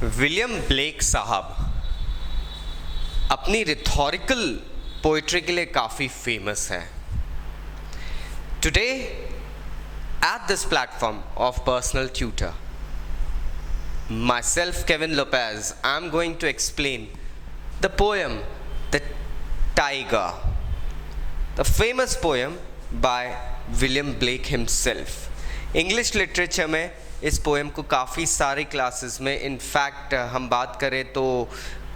William Blake साहब अपनी रिथॉरिकल poetry के लिए काफ़ी फेमस है. Today at this platform of personal tutor, myself Kevin Lopez, I'm going to explain the poem The Tiger, the famous poem by William Blake himself. English literature में इस poem को काफ़ी सारी क्लासेस में, इनफैक्ट हम बात करें तो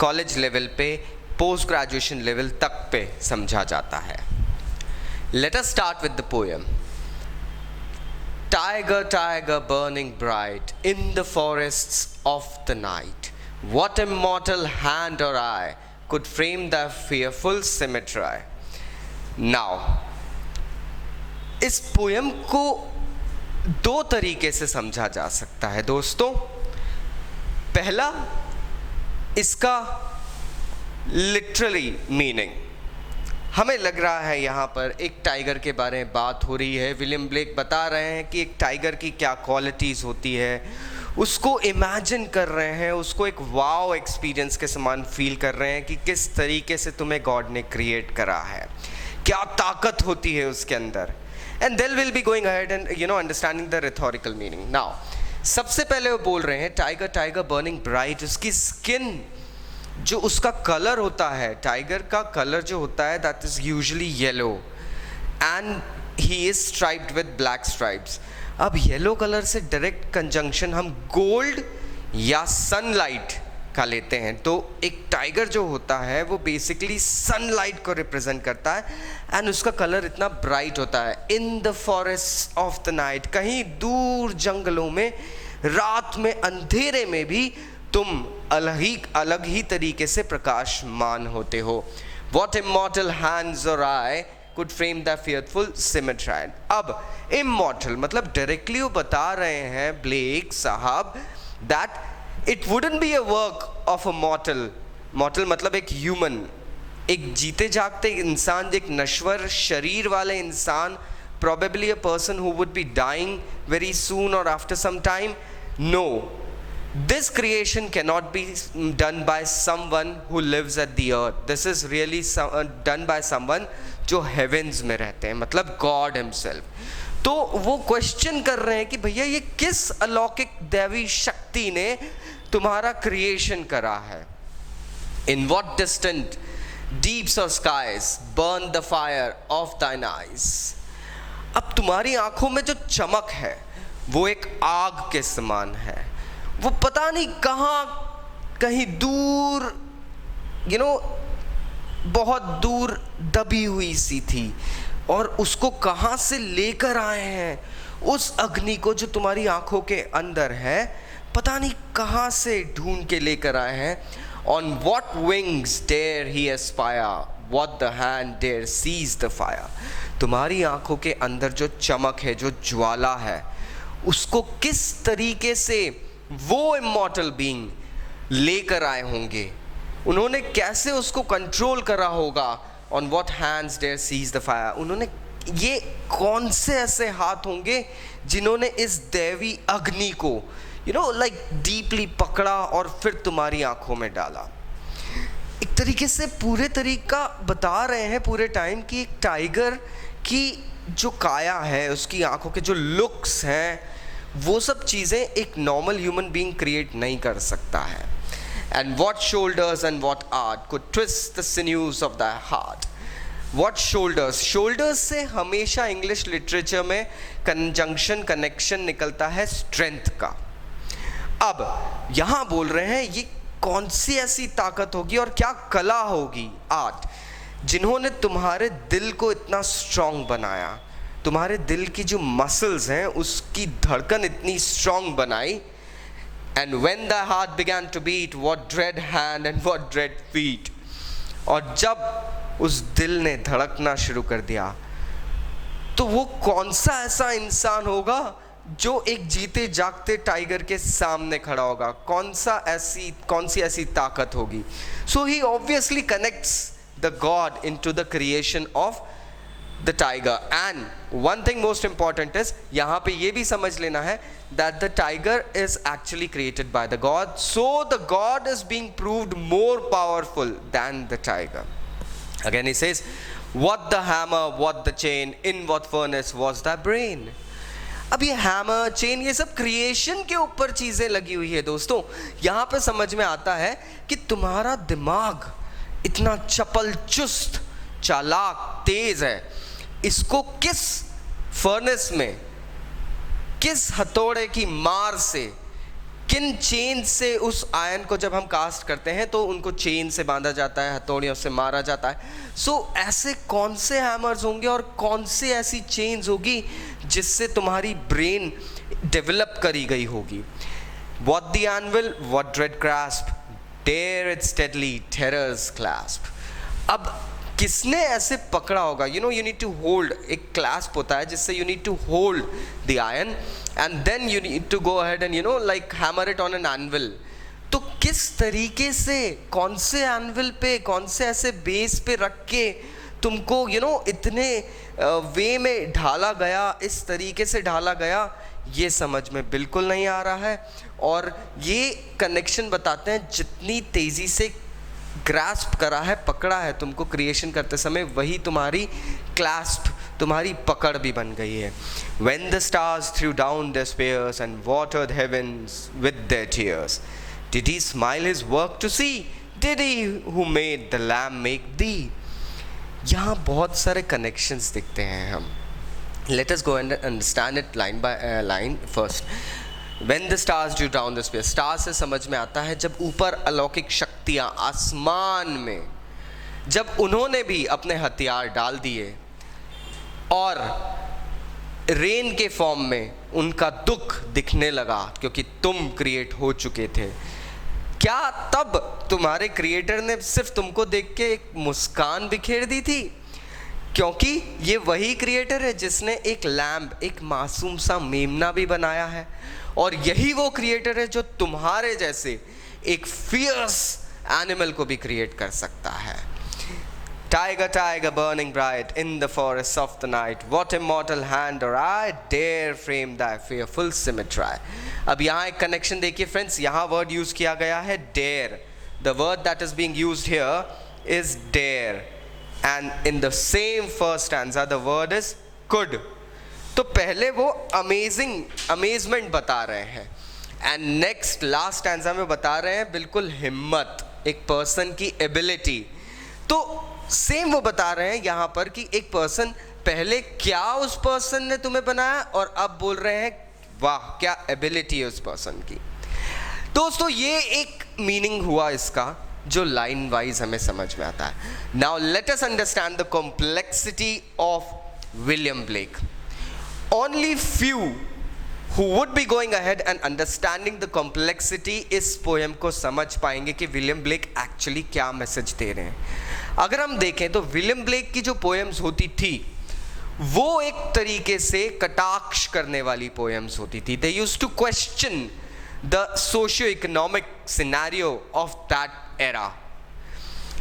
कॉलेज लेवल पे, पोस्ट ग्रेजुएशन लेवल तक पे समझा जाता है. Let us start with the poem. Tiger, tiger, burning bright in the forests of the night, what immortal hand or eye could frame thy fearful symmetry? Now, इस poem को दो तरीके से समझा जा सकता है दोस्तों. पहला, इसका लिटरली मीनिंग. हमें लग रहा है यहाँ पर एक टाइगर के बारे में बात हो रही है. विलियम ब्लेक बता रहे हैं कि एक टाइगर की क्या क्वालिटीज़ होती है, उसको इमेजिन कर रहे हैं, उसको एक वाव एक्सपीरियंस के समान फील कर रहे हैं कि किस तरीके से तुम्हें गॉड ने क्रिएट करा है, क्या ताकत होती है उसके अंदर. And then will be going ahead and understanding the rhetorical meaning. Now, सबसे पहले वो बोल रहे हैं टाइगर, टाइगर बर्निंग ब्राइट. उसकी स्किन, जो उसका कलर होता है, टाइगर का कलर जो होता है, that is usually yellow and he is striped with black stripes. अब येलो कलर से डायरेक्ट कंजंक्शन हम गोल्ड या सनलाइट का लेते हैं, तो एक टाइगर जो होता है वो बेसिकली सनलाइट को रिप्रेजेंट करता है एंड उसका कलर इतना ब्राइट होता है. इन the forest of the night, कहीं दूर जंगलों में, रात में, अंधेरे में भी तुम अलग ही तरीके से प्रकाशमान होते हो. What immortal hands or eye could frame the fearful symmetry. अब immortal मतलब डायरेक्टली वो बता रहे हैं ब्लेक साहब that it wouldn't be a work of a mortal. Mortal मतलब एक ह्यूमन, एक जीते जागते इंसान, एक नश्वर शरीर वाले इंसान, probably a person who would be dying very soon or after some time. No. This creation cannot be done by someone who lives at the earth. This is really done by someone जो heavens में रहते हैं, मतलब God himself. तो वो question कर रहे हैं कि भैया ये किस अलौकिक दैवी शक्ति ने तुम्हारा क्रिएशन करा है. In what distant deeps or skies burn the fire of thine eyes. अब तुम्हारी आंखों में जो चमक है वो एक आग के समान है. वो पता नहीं कहाँ, कहीं दूर, बहुत दूर दबी हुई सी थी, और उसको कहाँ से लेकर आए हैं उस अग्नि को जो तुम्हारी आंखों के अंदर है, पता नहीं कहाँ से ढूंढ के लेकर आए हैं. On what wings dare he aspire, what the hand dare seize the fire. तुम्हारी आंखों के अंदर जो चमक है, जो ज्वाला है, उसको किस तरीके से वो इमॉर्टल बीइंग लेकर आए होंगे, उन्होंने कैसे उसको कंट्रोल करा होगा. On what hands dare seize the fire. उन्होंने, ये कौन से ऐसे हाथ होंगे जिन्होंने इस दैवी अग्नि को लाइक डीपली पकड़ा और फिर तुम्हारी आंखों में डाला. एक तरीके से पूरे तरीका बता रहे हैं पूरे टाइम कि एक टाइगर की जो काया है, उसकी आंखों के जो लुक्स हैं, वो सब चीज़ें एक नॉर्मल ह्यूमन बीइंग क्रिएट नहीं कर सकता है. And what shoulders and what art could twist the sinews of the heart. What shoulders, shoulders से हमेशा इंग्लिश लिटरेचर में कंजंक्शन, कनेक्शन निकलता है स्ट्रेंथ का. अब यहाँ बोल रहे हैं ये कौन सी ऐसी ताकत होगी और क्या कला होगी, आर्ट, जिन्होंने तुम्हारे दिल को इतना स्ट्रांग बनाया, तुम्हारे दिल की जो मसल्स हैं उसकी धड़कन इतनी स्ट्रांग बनाई. And when the heart began to beat, what dread hand and what dread feet. और जब उस दिल ने धड़कना शुरू कर दिया, तो वो कौन सा ऐसा इंसान होगा जो एक जीते जागते टाइगर के सामने खड़ा होगा, कौन सी ऐसी ताकत होगी. So he obviously connects the god into the creation of the tiger. And one thing most important is, यहाँ पे ये भी समझ लेना है that the tiger is actually created by the God. So the God is being proved more powerful than the tiger. Again he says, what the hammer, what the chain, in what furnace was thy brain. अब ये hammer, chain, ये सब creation के ऊपर चीज़ें लगी हुई है दोस्तों. यहाँ पे समझ में आता है कि तुम्हारा दिमाग इतना चपल चुस्त, चालाक, तेज है, इसको किस फर्नेस में, किस हथौड़े की मार से, किन चेन से उस आयन को जब हम कास्ट करते हैं तो उनको चेन से बांधा जाता है, हथौड़ियों से मारा जाता है. सो ऐसे कौन से हैमर्स होंगे और कौन से ऐसी चेन्स होगी जिससे तुम्हारी ब्रेन डेवलप करी गई होगी. What the anvil, what dread grasp, dare it steadily, terror's clasp. अब किसने ऐसे पकड़ा होगा? You know, you need to hold, एक clasp होता है जिससे you need to hold the iron and then you need to go ahead and, you know, like hammer it on an anvil. तो किस तरीके से, कौन से anvil पे, कौन से ऐसे बेस पे रख के तुमको, you know, इतने वे में ढाला गया, इस तरीके से ढाला गया, ये समझ में बिल्कुल नहीं आ रहा है. और ये कनेक्शन बताते हैं जितनी तेज़ी से ग्रास्प करा है, पकड़ा है तुमको क्रिएशन करते समय, वही तुम्हारी क्लास्प, तुम्हारी पकड़ भी बन गई है. When the stars threw down their spears and watered heavens with their tears, did he smile his work to see? Did he who made the lamb make thee? यहाँ बहुत सारे कनेक्शंस दिखते हैं हम. Let us go and understand it line by line first. When the stars drew down the spears, star से समझ में आता है जब ऊपर अलौकिक शक्तियाँ आसमान में, जब उन्होंने भी अपने हथियार डाल दिए और रेन के फॉर्म में उनका दुख दिखने लगा क्योंकि तुम क्रिएट हो चुके थे. क्या तब तुम्हारे क्रिएटर ने सिर्फ तुमको देख के एक मुस्कान बिखेर दी थी? क्योंकि ये वही क्रिएटर है जिसने एक लैम्ब, एक मासूम सा मेमना भी बनाया है, और यही वो क्रिएटर है जो तुम्हारे जैसे एक फियर्स एनिमल को भी क्रिएट कर सकता है. Tiger, tiger, burning bright in the forests of the night, what immortal hand or eye dare frame thy fearful symmetry. अब यहाँ एक कनेक्शन देखिए फ्रेंड्स, यहाँ वर्ड यूज किया गया है dare. The word that is being used here is dare, and in the same first stanza the word is could. तो पहले वो अमेजमेंट बता रहे हैं, एंड नेक्स्ट लास्ट स्टैंजा में बता रहे हैं बिल्कुल हिम्मत, एक पर्सन की एबिलिटी. तो सेम वो बता रहे हैं यहाँ पर कि एक पर्सन, पहले क्या उस पर्सन ने तुम्हें बनाया, और अब बोल रहे हैं वाह क्या एबिलिटी है उस पर्सन की. दोस्तों ये एक मीनिंग हुआ इसका जो लाइन वाइज हमें समझ में आता है. Now let us understand the complexity of William Blake. Only few who would be going ahead and understanding the complexity इस पोएम को समझ पाएंगे कि विलियम ब्लेक एक्चुअली क्या मैसेज दे रहे हैं. अगर हम देखें तो विलियम ब्लेक की जो पोएम्स होती थी वो एक तरीके से कटाक्ष करने वाली पोएम्स होती थी. They used to question the socio-economic scenario of that era.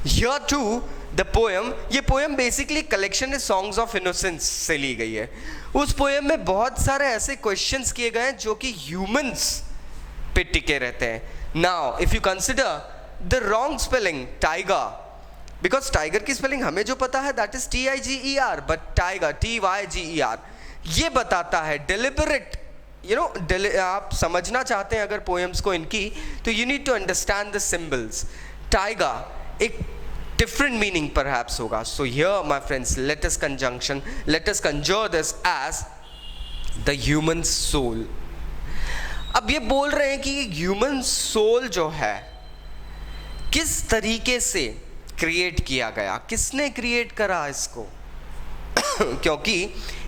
Here too the poem, ये poem basically collection songs of innocence से ली गई है. उस पोएम में बहुत सारे ऐसे क्वेश्चंस किए गए हैं जो कि ह्यूमंस पे टिके रहते हैं. Now if you consider the wrong spelling tiger, because tiger की स्पेलिंग हमें जो पता है that is TIGER, but tiger TYGER, ये बताता है डिलिबरेट. यू नो, आप समझना चाहते हैं अगर पोएम्स को इनकी, तो you need to understand the symbols. Tiger एक different meaning perhaps होगा. So here my friends, let us conjure this as the human soul. अब ये बोल रहे हैं कि human soul जो है किस तरीके से क्रिएट किया गया, किसने क्रिएट करा इसको. क्योंकि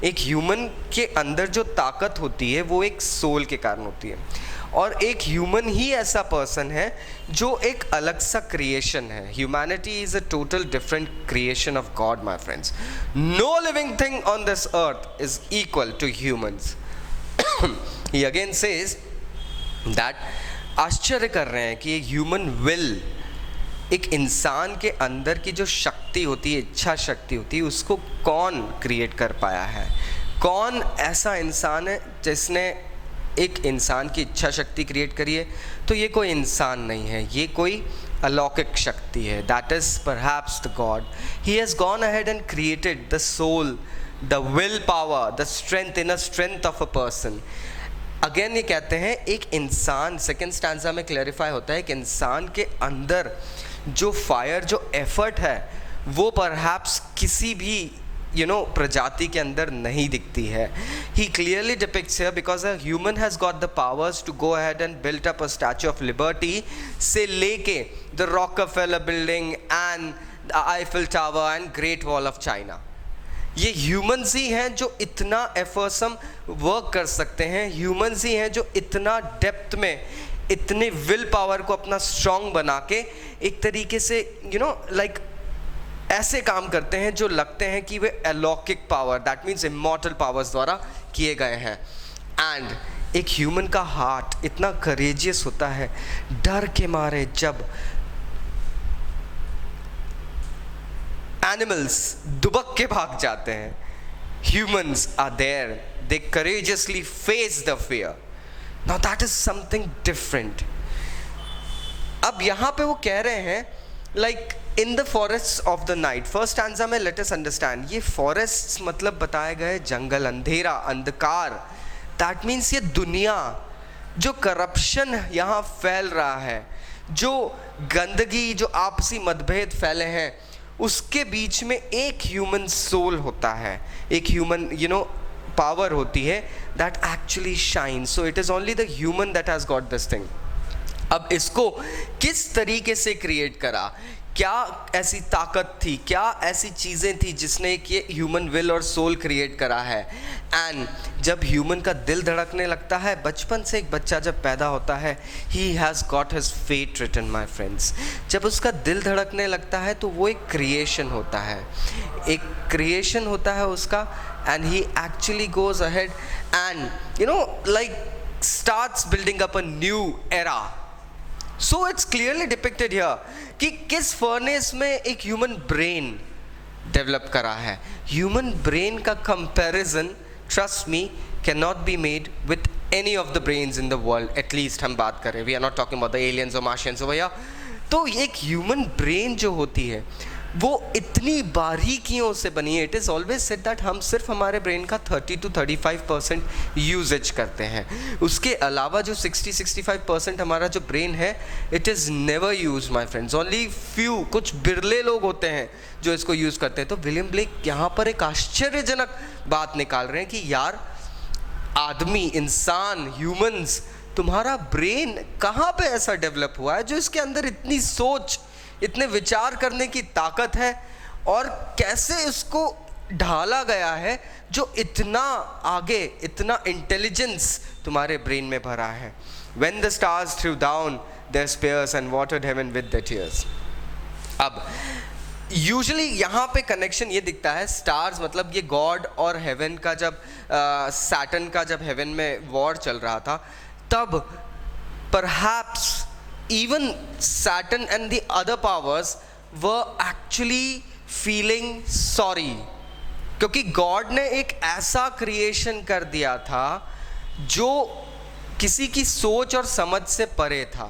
एक ह्यूमन के अंदर जो ताकत होती है वो एक सोल के कारण होती है, और एक ह्यूमन ही ऐसा पर्सन है जो एक अलग सा क्रिएशन है. Humanity is a total different creation of God my friends. No living thing on this earth is equal to humans. He again says that आश्चर्य कर रहे हैं कि ह्यूमन विल एक इंसान के अंदर की जो शक्ति होती है, इच्छा शक्ति होती है, उसको कौन क्रिएट कर पाया है? कौन ऐसा इंसान है जिसने एक इंसान की इच्छा शक्ति क्रिएट करी है? तो ये कोई इंसान नहीं है, ये कोई अलौकिक शक्ति है. That is perhaps the God. He has gone ahead and created the soul, the will power, the strength, inner strength of a person. Again ये कहते हैं एक इंसान, सेकेंड स्टैंजा में क्लैरिफाई होता है कि इंसान के अंदर जो फायर, जो एफर्ट है, वो परहैप्स किसी भी प्रजाति के अंदर नहीं दिखती है. He clearly depicts here because a human has got the powers to go ahead and build up a Statue of Liberty से लेके the Rockefeller building and the Eiffel Tower and Great Wall of China. ये humans ही हैं जो इतना एफर्सम work कर सकते हैं. ह्यूमंस ही हैं जो इतना डेप्थ में, इतने विल पावर को अपना स्ट्रॉन्ग बना के एक तरीके से लाइक ऐसे काम करते हैं जो लगते हैं कि वे अलौकिक power, that means immortal powers द्वारा किए गए हैं. एंड एक ह्यूमन का हार्ट इतना करेजियस होता है, डर के मारे जब एनिमल्स दुबक के भाग जाते हैं, humans are there, they courageously face the fear. Now that is something different. अब यहाँ पे वो कह रहे हैं like in the forest of the night. First stanza में लेट अस अंडरस्टैंड, ये फॉरेस्ट मतलब बताए गए जंगल, अंधेरा, अंधकार. दैट मीन्स ये दुनिया, जो करप्शन यहाँ फैल रहा है, जो गंदगी, जो आपसी मतभेद फैले हैं, उसके बीच में एक ह्यूमन सोल होता है, एक ह्यूमन पावर होती है that actually shine. So it is only the human that has got this thing. अब इसको किस तरीके से क्रिएट करा, क्या ऐसी ताकत थी, क्या ऐसी चीज़ें थी जिसने एक ये ह्यूमन विल और सोल क्रिएट करा है. एंड जब ह्यूमन का दिल धड़कने लगता है, बचपन से एक बच्चा जब पैदा होता है, he has got his fate written my friends. जब उसका दिल धड़कने लगता है तो वो एक क्रिएशन होता है, एक क्रिएशन होता है उसका. And he actually goes ahead and like starts building up a new era. So it's clearly depicted here कि किस फर्नेस में एक ह्यूमन ब्रेन डेवलप करा है. ह्यूमन ब्रेन का comparison, trust me, can not be made with any of the brains in the world. At least हम बात करें, we are not talking about the aliens और मार्शियंस हो भैया. तो एक ह्यूमन ब्रेन जो होती है वो इतनी बारीकियों से बनी है. It is always said that हम सिर्फ हमारे ब्रेन का 30 to 35% यूजेज करते हैं. उसके अलावा जो 60-65% हमारा जो ब्रेन है, it is never use my friends. Only few, कुछ बिरले लोग होते हैं जो इसको यूज़ करते हैं. तो विलियम ब्लेक यहाँ पर एक आश्चर्यजनक बात निकाल रहे हैं कि यार, आदमी, इंसान, ह्यूमंस, तुम्हारा ब्रेन कहाँ पे ऐसा डेवलप हुआ है जो इसके अंदर इतनी सोच, इतने विचार करने की ताकत है, और कैसे उसको ढाला गया है जो इतना आगे, इतना इंटेलिजेंस तुम्हारे ब्रेन में भरा है. When the stars threw down their spears and watered heaven with their tears. अब यूजुअली यहाँ पे कनेक्शन ये दिखता है, स्टार्स मतलब ये गॉड और हेवन का, जब सैटर्न का जब हेवन में वॉर चल रहा था, तब perhaps even Saturn and the other powers were actually feeling sorry, क्योंकि गॉड ने एक ऐसा क्रिएशन कर दिया था जो किसी की सोच और समझ से परे था.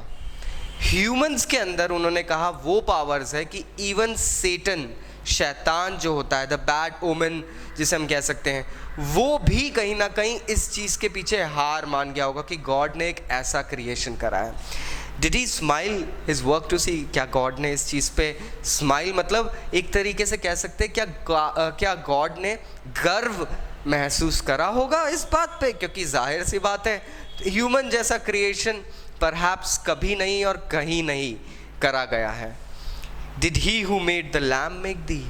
ह्यूमंस के अंदर उन्होंने कहा वो पावर्स है कि इवन सेटन, शैतान जो होता है, द बैड ओमेन जिसे हम कह सकते हैं, वो भी कहीं ना कहीं इस चीज़ के पीछे हार मान गया होगा कि गॉड ने एक ऐसा क्रिएशन करा है. Did he smile his work to see? क्या गॉड ने इस चीज़ पे स्माइल, मतलब एक तरीके से कह सकते हैं क्या गॉड ने गर्व महसूस करा होगा इस बात पे? क्योंकि जाहिर सी बात है, ह्यूमन जैसा क्रिएशन परहैप्स कभी नहीं और कहीं नहीं करा गया है. Did he who made the lamb make thee?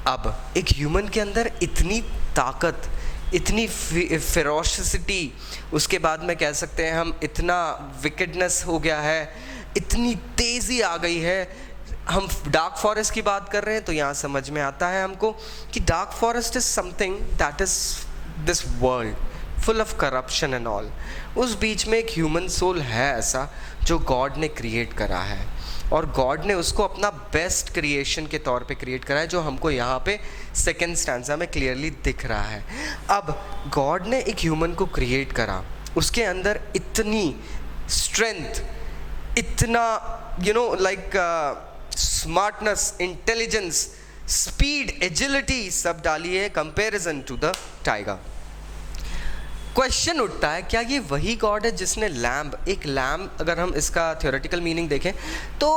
अब एक ह्यूमन के अंदर इतनी ताकत, इतनी फेरोसिटी, उसके बाद में कह सकते हैं हम, इतना विकेडनेस हो गया है, इतनी तेज़ी आ गई है. हम डार्क फॉरेस्ट की बात कर रहे हैं तो यहाँ समझ में आता है हमको कि dark forest is something that is this world. Full of corruption and all, उस बीच में एक ह्यूमन सोल है ऐसा जो गॉड ने क्रिएट करा है, और गॉड ने उसको अपना बेस्ट क्रिएशन के तौर पे क्रिएट करा है, जो हमको यहाँ पे सेकेंड स्टैंजा में क्लियरली दिख रहा है। अब गॉड ने एक ह्यूमन को क्रिएट करा, उसके अंदर इतनी स्ट्रेंथ, इतना स्मार्टनेस, इंटेलिजेंस, स्पीड, एजिलिटी सब डाली है comparison to the tiger. Question उठता है, क्या ये वही गॉड है जिसने एक लैम्ब, अगर हम इसका थ्योरेटिकल मीनिंग देखें तो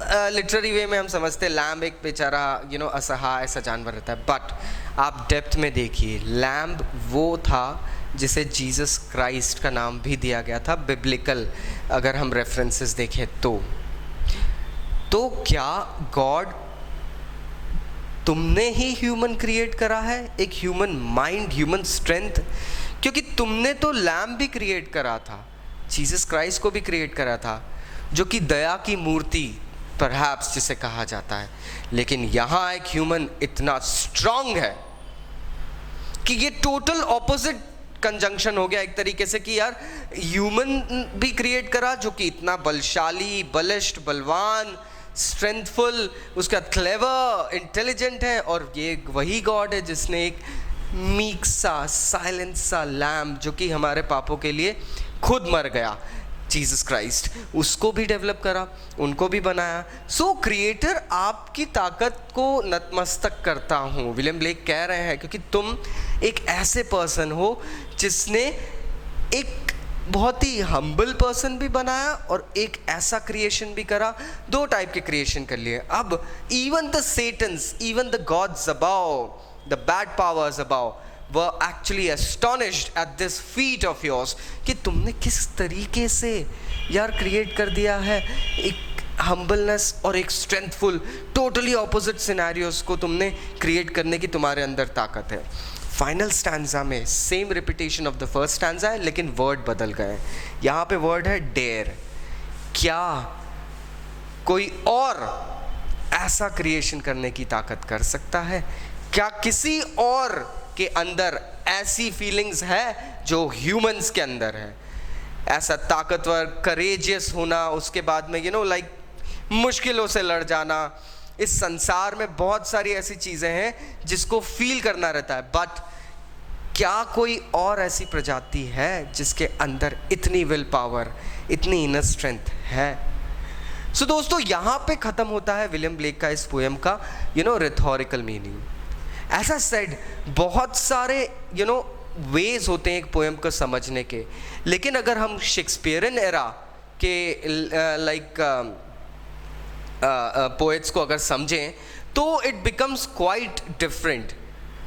लिटरेरी वे में हम समझते हैं लैम्ब एक बेचारा असहाय ऐसा जानवर रहता है, बट आप डेप्थ में देखिए, लैम्ब वो था जिसे जीसस क्राइस्ट का नाम भी दिया गया था बिब्लिकल, अगर हम रेफरेंसेस देखें तो क्या गॉड तुमने ही ह्यूमन क्रिएट करा है, एक ह्यूमन माइंड, ह्यूमन स्ट्रेंथ? क्योंकि तुमने तो लैम्ब भी क्रिएट करा था, जीसस क्राइस्ट को भी क्रिएट करा था, जो कि दया की मूर्ति परहैप्स जिसे कहा जाता है, लेकिन यहाँ एक ह्यूमन इतना स्ट्रांग है कि ये टोटल ऑपोजिट कंजंक्शन हो गया एक तरीके से, कि यार ह्यूमन भी क्रिएट करा जो कि इतना बलशाली, बलिष्ठ, बलवान, स्ट्रेंथफुल, उसका क्लेवर, इंटेलिजेंट है, और ये वही गॉड है जिसने एक मीक सा, साइलेंट सा लैम्ब जो कि हमारे पापों के लिए खुद मर गया, जीसस क्राइस्ट, उसको भी डेवलप करा, उनको भी बनाया। सो क्रिएटर आपकी ताकत को नतमस्तक करता हूँ, विलियम ब्लेक कह रहे हैं, क्योंकि तुम एक ऐसे पर्सन हो जिसने एक बहुत ही हम्बल पर्सन भी बनाया और एक ऐसा क्रिएशन भी करा, दो टाइप के क्रिएशन कर लिए। अब even the Satan's, even the gods above, the bad powers above were actually astonished at this feat of yours, कि तुमने किस तरीके से यार क्रिएट कर दिया है, एक हम्बलनेस और एक स्ट्रेंथफुल, टोटली ऑपोजिट सिनेरियोस को तुमने क्रिएट करने की तुम्हारे अंदर ताकत है। फाइनल स्टैंजा में same repetition of the first stanza है, लेकिन वर्ड बदल गए। यहाँ पे वर्ड है डेयर। क्या कोई और ऐसा क्रिएशन करने की ताकत कर सकता है? क्या किसी और के अंदर ऐसी फीलिंग्स है जो ह्यूमंस के अंदर है? ऐसा ताकतवर, करेजियस होना, उसके बाद में मुश्किलों से लड़ जाना। इस संसार में बहुत सारी ऐसी चीज़ें हैं जिसको फील करना रहता है, बट क्या कोई और ऐसी प्रजाति है जिसके अंदर इतनी विल पावर, इतनी इनर स्ट्रेंथ है? सो दोस्तों, यहाँ पे ख़त्म होता है विलियम ब्लेक का इस पोएम का रिथोरिकल मीनिंग। ऐसा सेड, बहुत सारे वेज होते हैं एक पोएम को समझने के, लेकिन अगर हम शेक्सपियरन एरा के पोएट्स को अगर समझें तो it becomes quite different,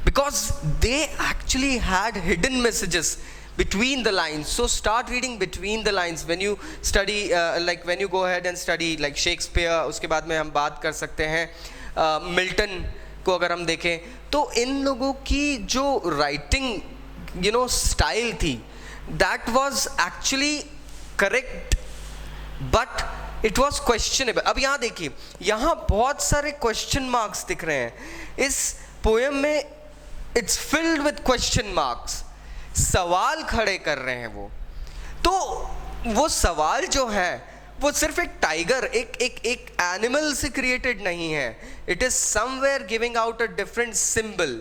because they actually had hidden messages between the lines. So start reading between the lines when you study when you go ahead and study like Shakespeare. उसके बाद में हम बात कर सकते हैं मिल्टन को अगर हम देखें तो इन लोगों की जो राइटिंग स्टाइल थी, that was actually correct, but it was questionable. अब यहाँ देखिए, यहाँ बहुत सारे क्वेश्चन मार्क्स दिख रहे हैं इस पोएम में। It's filled with question marks, सवाल खड़े कर रहे हैं वो। तो वो सवाल जो है वो सिर्फ एक टाइगर, एक एनिमल से क्रिएटेड नहीं है। It is somewhere giving out a different symbol.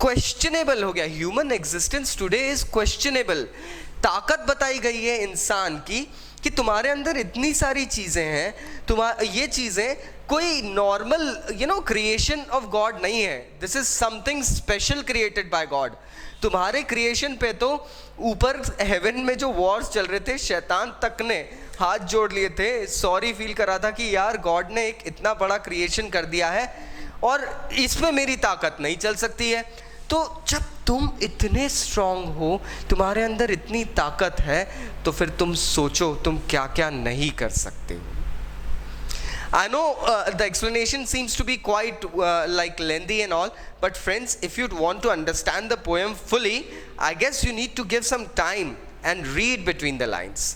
Questionable हो गया, human existence today is questionable. ताकत बताई गई है इंसान की कि तुम्हारे अंदर इतनी सारी चीजें हैं, ये चीजें कोई नॉर्मल क्रिएशन ऑफ गॉड नहीं है। This is something special created by God. तुम्हारे क्रिएशन पे तो ऊपर हेवन में जो वॉर्स चल रहे थे, शैतान तक ने हाथ जोड़ लिए थे, सॉरी फील करा था कि यार गॉड ने एक इतना बड़ा क्रिएशन कर दिया है और इसमें मेरी ताकत नहीं चल सकती है। तो जब तुम इतने स्ट्रांग हो, तुम्हारे अंदर इतनी ताकत है, तो फिर तुम सोचो तुम क्या क्या नहीं कर सकते हो। I know the explanation seems to be quite lengthy and all, but friends, if you want to understand the poem fully, I guess you need to give some time and read between the lines.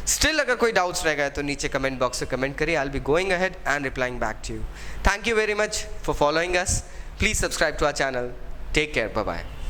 Still, अगर कोई doubts रह गए तो नीचे comment box से comment करिए. I'll be going ahead and replying back to you. Thank you very much for following us. Please subscribe to our channel. Take care. Bye bye.